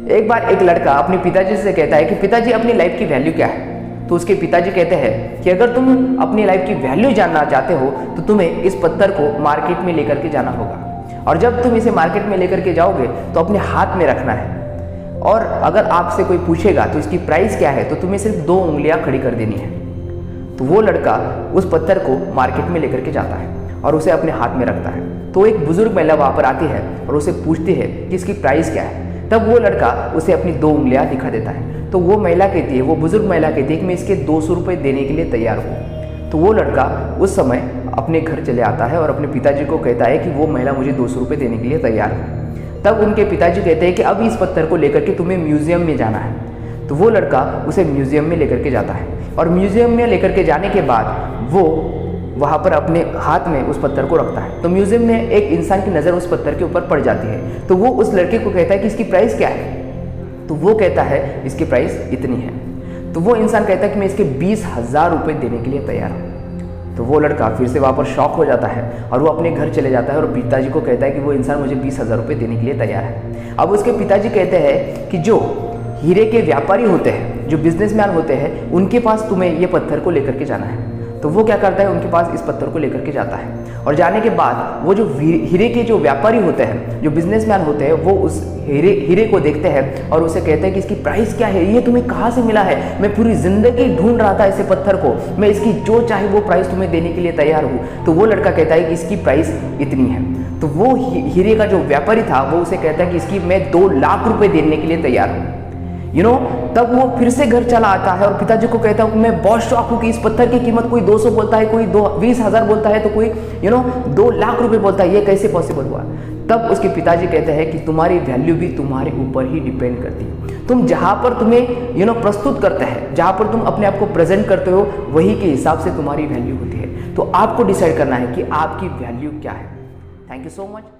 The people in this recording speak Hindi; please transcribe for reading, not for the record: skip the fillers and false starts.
एक बार एक लड़का अपने पिताजी से कहता है कि पिताजी अपनी लाइफ की वैल्यू क्या है। तो उसके पिताजी कहते हैं कि अगर तुम अपनी लाइफ की वैल्यू जानना चाहते हो तो तुम्हें इस पत्थर को मार्केट में लेकर के जाना होगा, और जब तुम इसे मार्केट में लेकर के जाओगे तो अपने हाथ में रखना है, और अगर आपसे कोई पूछेगा तो इसकी प्राइस क्या है तो तुम्हें सिर्फ 2 उंगलियां खड़ी कर देनी है। तो वो लड़का उस पत्थर को मार्केट में लेकर के जाता है और उसे अपने हाथ में रखता है। तो एक बुजुर्ग महिला वहाँ पर आती है और उसे पूछती है कि इसकी प्राइस क्या है। तब वो लड़का उसे अपनी 2 उंगलियां दिखा देता है। तो वो महिला कहती है, वो बुजुर्ग महिला कहती है कि मैं इसके 200 रुपये देने के लिए तैयार हूँ। तो वो लड़का उस समय अपने घर चले आता है और अपने पिताजी को कहता है कि वो महिला मुझे 200 रुपये देने के लिए तैयार है। तब उनके पिताजी कहते हैं कि अब इस पत्थर को लेकर के तुम्हें म्यूजियम में जाना है। तो वो लड़का उसे म्यूजियम में लेकर के जाता है, और म्यूजियम में लेकर के जाने के बाद वो वहाँ पर अपने हाथ में उस पत्थर को रखता है। तो म्यूजियम में एक इंसान की नज़र उस पत्थर के ऊपर पड़ जाती है। तो वो उस लड़के को कहता है कि इसकी प्राइस क्या है। तो वो कहता है इसकी प्राइस इतनी है। तो वो इंसान कहता है कि मैं इसके 20,000 रुपये देने के लिए तैयार हूँ। तो वो लड़का फिर से वहाँ पर शॉक हो जाता है और वो अपने घर चले जाता है और पिताजी को कहता है कि वो इंसान मुझे 20,000 रुपये देने के लिए तैयार है। अब उसके पिताजी कहते हैं कि जो हीरे के व्यापारी होते हैं, जो बिजनेसमैन होते हैं, उनके पास तुम्हें ये पत्थर को लेकर के जाना है। तो वो क्या करता है, उनके पास इस पत्थर को लेकर के जाता है, और जाने के बाद वो जो हीरे के जो व्यापारी होते हैं, जो बिजनेसमैन होते हैं, वो उस हीरे को देखते हैं और उसे कहते हैं कि इसकी प्राइस क्या है, ये तुम्हें कहाँ से मिला है, मैं पूरी जिंदगी ढूंढ रहा था ऐसे पत्थर को, मैं इसकी जो चाहे वो प्राइस तुम्हें देने के लिए तैयार हूँ। तो वो लड़का कहता है कि इसकी प्राइस इतनी है। तो वो हीरे का जो व्यापारी था वो उसे कहता है कि इसकी मैं 2 लाख रुपए देने के लिए तैयार हूँ। तब वो फिर से घर चला आता है और पिताजी को कहता है मैं बहुत शौक हूँ कि इस पत्थर की कीमत कोई 200 बोलता है, कोई 20,000 बोलता है, तो कोई 2 लाख रुपए बोलता है, ये कैसे पॉसिबल हुआ। तब उसके पिताजी कहते हैं कि तुम्हारी वैल्यू भी तुम्हारे ऊपर ही डिपेंड करती है। तुम जहाँ पर तुम्हें प्रस्तुत करते हैं, जहाँ पर तुम अपने आप को प्रेजेंट करते हो, वही के हिसाब से तुम्हारी वैल्यू होती है। तो आपको डिसाइड करना है कि आपकी वैल्यू क्या है। Thank you so much.